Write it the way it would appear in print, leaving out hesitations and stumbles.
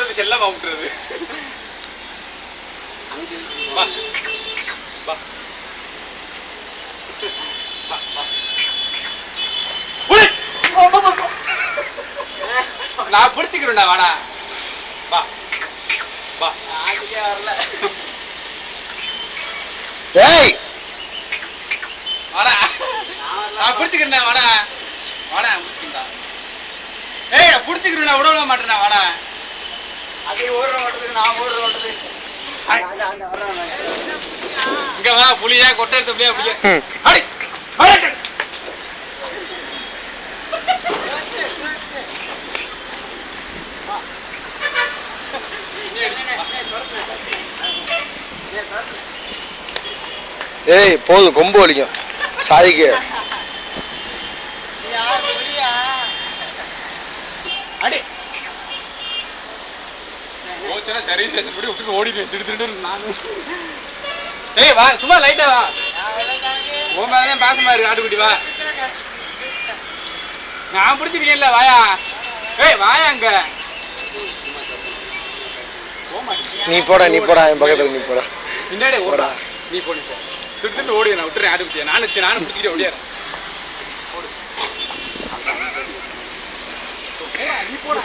விடுறது செல்லமா விட்டுறது. நான் பிடிச்சுக்கிறேன்டா வாடா. வா வா. ஆட்டுக்கே வரல. ஏய் வாடா. நான் பிடிச்சுக்கிறேன்டா வாடா. வாடா பிடிச்சிக்கிறா. ஏய் நான் பிடிச்சுக்கிறேன்டா விட மாட்டேன்டா வாடா. அதே ஓடுற ஓட்டத்துக்கு நான் ஓடுற ஓட்டத்துக்கு இங்க வா புளியா கொட்டை எடுத்து புளியா புளியா. அடி அடி. ஏய் போதும் கொம்பு வலிக்கும் சாதிக்கு. அடி ஓச்சனா சரி ஸ்டேஷன் படி விட்டு ஓடிடுவேன் திடு திடுன்னு நானு. ஏய் வா சும்மா லைட்டா வா. உன் மேலே பாசமா இருக்கு ஆட்டுக்குட்டி வா. நான் பிடிச்சிருக்கேன்ல வாயா. ஏய் வாயா அங்க. நீ போடா என் பக்கத்துல நீ போடா. பின்னாடி ஓடா. நீ போ திடு திடு ஓடி நான் விட்டுறேன் ஆட்டுக்குட்டியை. நானும் பிடிச்சிக்கிட்டே ஓடியாரேன். நீ போடா